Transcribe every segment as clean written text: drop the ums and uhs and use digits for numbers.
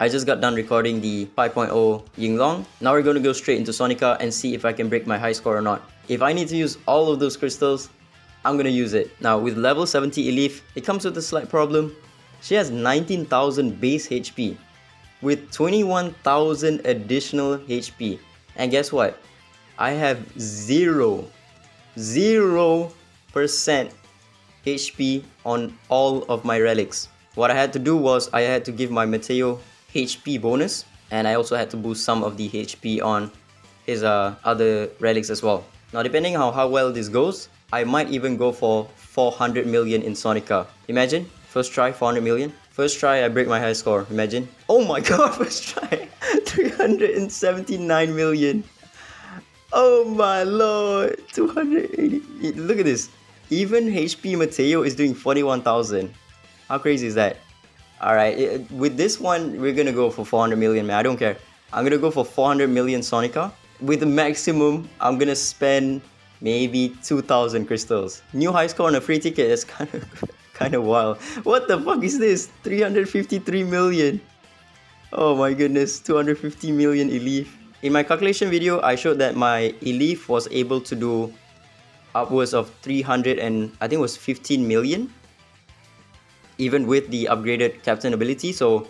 I just got done recording the 5.0 Yinglong. Now we're going to go straight into Sonica and see if I can break my high score or not. If I need to use all of those crystals, I'm going to use it. Now with level 70 Elif, it comes with a slight problem. She has 19,000 base HP with 21,000 additional HP. And guess what? I have 0% HP on all of my relics. What I had to do was I had to give my Mateo HP bonus, and I also had to boost some of the HP on his other relics as well. Now depending on how well this goes, I might even go for 400 million in Sonica. Imagine, first try 400 million. First try I break my high score, imagine. Oh my god, first try 379 million. Oh my lord, 280. Look at this. Even HP Mateo is doing 41,000. How crazy is that? Alright, with this one, we're gonna go for 400 million, man. I don't care. I'm gonna go for 400 million Sonica. With the maximum, I'm gonna spend maybe 2,000 crystals. New high score on a free ticket, that's kind of wild. What the fuck is this? 353 million. Oh my goodness, 250 million Elif. In my calculation video, I showed that my Elif was able to do upwards of 300 and I think it was 15 million. Even with the upgraded captain ability, so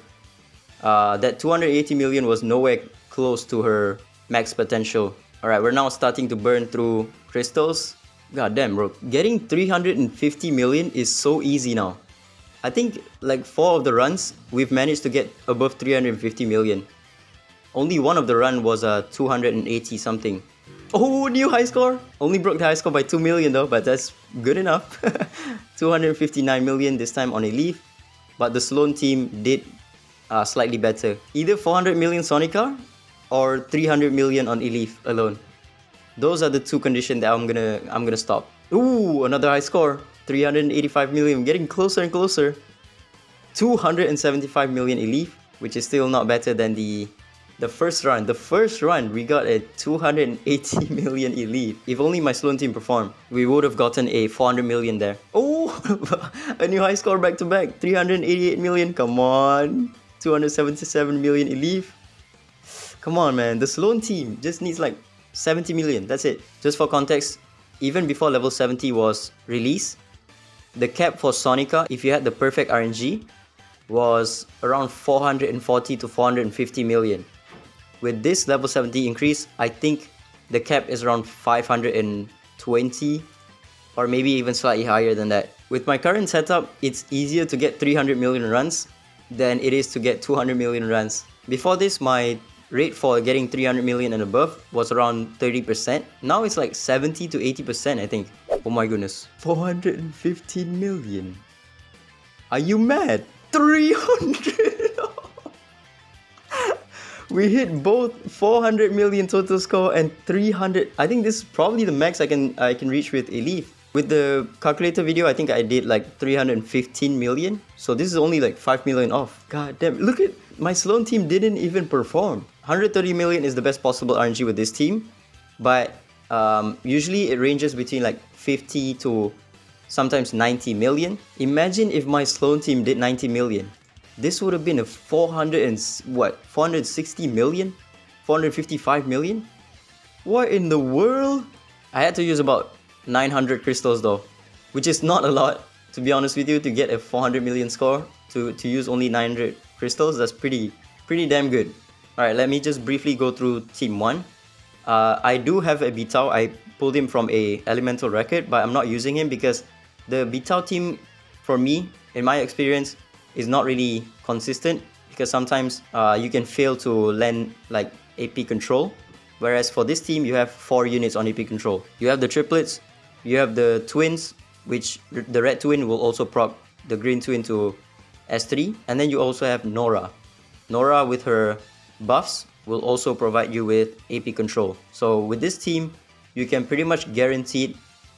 that 280 million was nowhere close to her max potential. Alright, we're now starting to burn through crystals. God damn, bro. Getting 350 million is so easy now. I think like 4 of the runs, we've managed to get above 350 million. Only one of the run was 280 something. Oh, new high score! Only broke the high score by 2 million though, but that's good enough. 259 million this time on Elif, but the Sloan team did slightly better. Either 400 million Sonica or 300 million on Elif alone. Those are the two conditions that I'm gonna stop. Ooh, another high score. 385 million, getting closer and closer. 275 million Elif, which is still not better than the first run. The first run, we got a 280 million Elif. If only my Sloan team performed, we would have gotten a 400 million there. Oh, a new high score back to back. 388 million, come on. 277 million Elif. Come on, man. The Sloan team just needs like 70 million. That's it. Just for context, even before level 70 was released, the cap for Sonica, if you had the perfect RNG, was around 440 to 450 million. With this level 70 increase, I think the cap is around 520 or maybe even slightly higher than that. With my current setup, it's easier to get 300 million runs than it is to get 200 million runs. Before this, my rate for getting 300 million and above was around 30%. Now it's like 70 to 80%, I think. Oh my goodness. 415 million. Are you mad? 300! We hit both 400 million total score and 300. I think this is probably the max I can reach with Elif. With the calculator video, I think I did like 315 million. So this is only like 5 million off. God damn, look at my Sloan team didn't even perform. 130 million is the best possible RNG with this team. But usually it ranges between like 50 to sometimes 90 million. Imagine if my Sloan team did 90 million. This would have been a 460 million? 455 million? What in the world? I had to use about 900 crystals though, which is not a lot, to be honest with you, to get a 400 million score. To use only 900 crystals, that's pretty damn good. Alright, let me just briefly go through Team 1. I do have a Bitao. I pulled him from a elemental record, but I'm not using him because the Bitao team, for me, in my experience, is not really consistent, because sometimes you can fail to land like AP control, whereas for this team you have 4 units on AP control. You have the triplets, you have the twins, which the red twin will also proc the green twin to S3, and then you also have Nora. Nora with her buffs will also provide you with AP control. So with this team, you can pretty much guarantee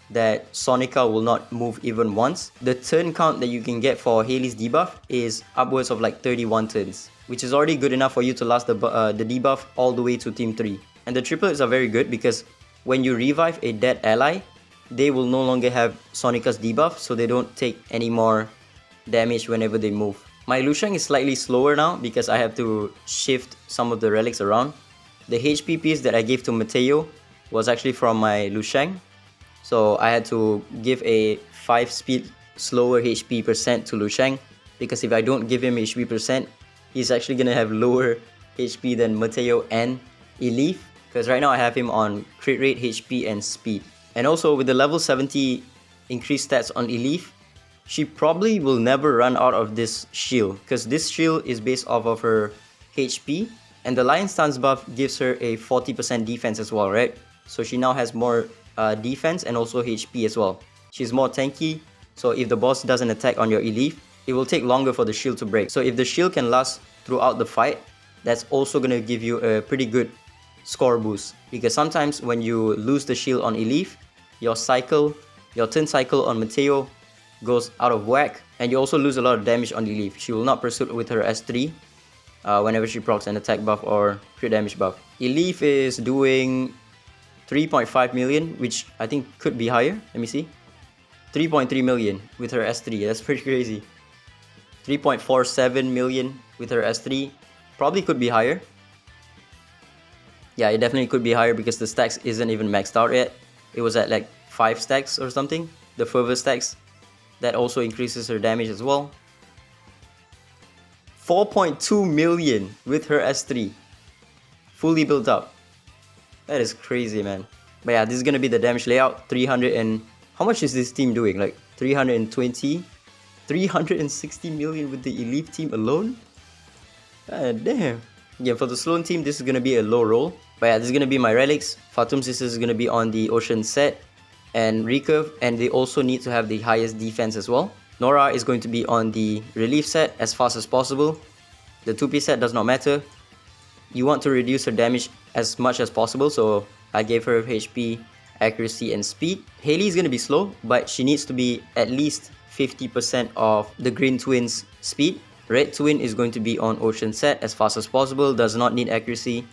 that Sonica will not move even once. The turn count that you can get for Hayley's debuff is upwards of like 31 turns, which is already good enough for you to last the debuff all the way to Team 3. And the triplets are very good because when you revive a dead ally, they will no longer have Sonica's debuff, so they don't take any more damage whenever they move. My Lusheng is slightly slower now because I have to shift some of the relics around. The HP piece that I gave to Mateo was actually from my Lusheng. So I had to give a 5 speed slower HP percent to Lusheng, because if I don't give him HP percent, he's actually gonna have lower HP than Mateo and Elif, because right now I have him on crit rate, HP and speed. And also with the level 70 increased stats on Elif, she probably will never run out of this shield, because this shield is based off of her HP, and the Lion Stance buff gives her a 40% defense as well, right? So she now has more defense and also HP as well. She's more tanky, so if the boss doesn't attack on your Elif, it will take longer for the shield to break. So if the shield can last throughout the fight, that's also gonna give you a pretty good score boost, because sometimes when you lose the shield on Elif, your turn cycle on Mateo goes out of whack, and you also lose a lot of damage on Elif. She will not pursue with her S3 whenever she procs an attack buff or crit damage buff. Elif is doing 3.5 million, which I think could be higher. Let me see. 3.3 million with her S3. That's pretty crazy. 3.47 million with her S3. Probably could be higher. Yeah, it definitely could be higher because the stacks isn't even maxed out yet. It was at like 5 stacks or something. The fervor stacks. That also increases her damage as well. 4.2 million with her S3. Fully built up. That is crazy, man. But yeah, this is gonna be the damage layout. 300 and... How much is this team doing? Like 320? 360 million with the Elif team alone? God damn. Yeah, for the Sloan team, this is gonna be a low roll. But yeah, this is gonna be my relics. Fatum Sisters is gonna be on the Ocean set and recurve, and they also need to have the highest defense as well. Nora is going to be on the relief set as fast as possible. The 2-piece set does not matter. You want to reduce her damage as much as possible, so I gave her HP, accuracy and speed. Hayley is going to be slow, but she needs to be at least 50% of the Green Twin's speed. Red Twin is going to be on Ocean set as fast as possible, does not need accuracy.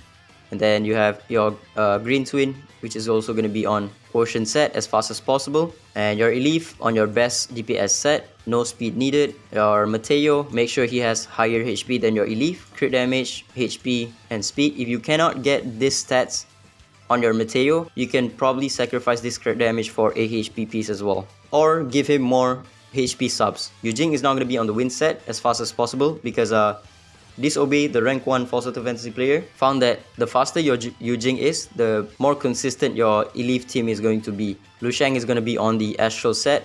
And then you have your Green Twin, which is also going to be on Ocean set as fast as possible. And your Elif on your best DPS set, no speed needed. Your Mateo, make sure he has higher HP than your Elif. Crit damage, HP and speed. If you cannot get these stats on your Mateo, you can probably sacrifice this crit damage for a HP piece as well. Or give him more HP subs. Yujing is now going to be on the win set as fast as possible, because Disobey, the rank 1 False Auto Fantasy player, found that the faster your Yujing is, the more consistent your Elif team is going to be. Lusheng is going to be on the Astral set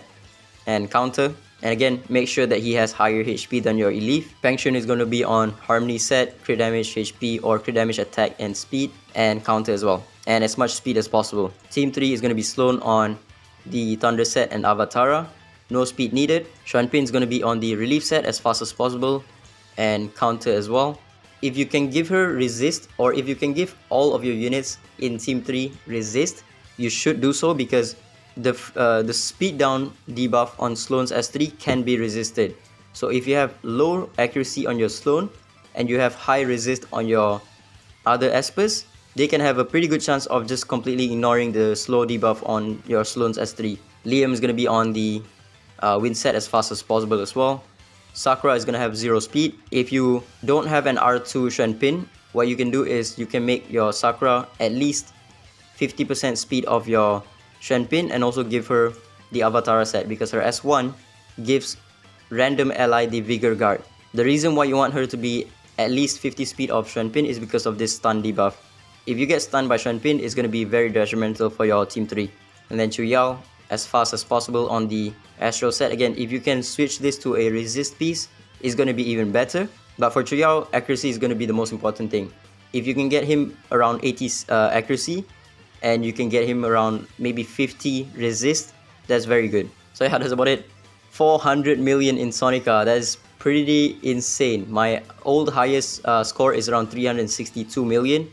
and counter. And again, make sure that he has higher HP than your Elif. Pengshun is going to be on Harmony set, crit damage, HP, or crit damage, attack, and speed, and counter as well. And as much speed as possible. Team 3 is going to be Sloan on the Thunder set and Avatara. No speed needed. Xuanpin is going to be on the Relief set as fast as possible, and counter as well. If you can give her resist, or if you can give all of your units in Team 3 resist, you should do so, because the speed down debuff on Sloan's S3 can be resisted. So if you have low accuracy on your Sloan and you have high resist on your other Espers, they can have a pretty good chance of just completely ignoring the slow debuff on your Sloan's S3. Liam is going to be on the win set as fast as possible as well. Sakura is going to have 0 speed. If you don't have an R2 Xuanpin, what you can do is you can make your Sakura at least 50% speed of your Xuanpin, and also give her the Avatara set, because her S1 gives random ally the Vigor Guard. The reason why you want her to be at least 50 speed of Xuanpin is because of this stun debuff. If you get stunned by Xuanpin, it's going to be very detrimental for your Team 3. And then Chu Yao as fast as possible on the Astral set. Again, if you can switch this to a resist piece, it's going to be even better. But for Chu Yao, accuracy is going to be the most important thing. If you can get him around 80 accuracy, and you can get him around maybe 50 resist, that's very good. So yeah, that's about it. 400 million in Sonica, that is pretty insane. My old highest score is around 362 million.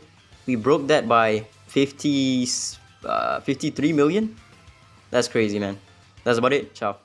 We broke that by 53 million. That's crazy, man. That's about it. Ciao.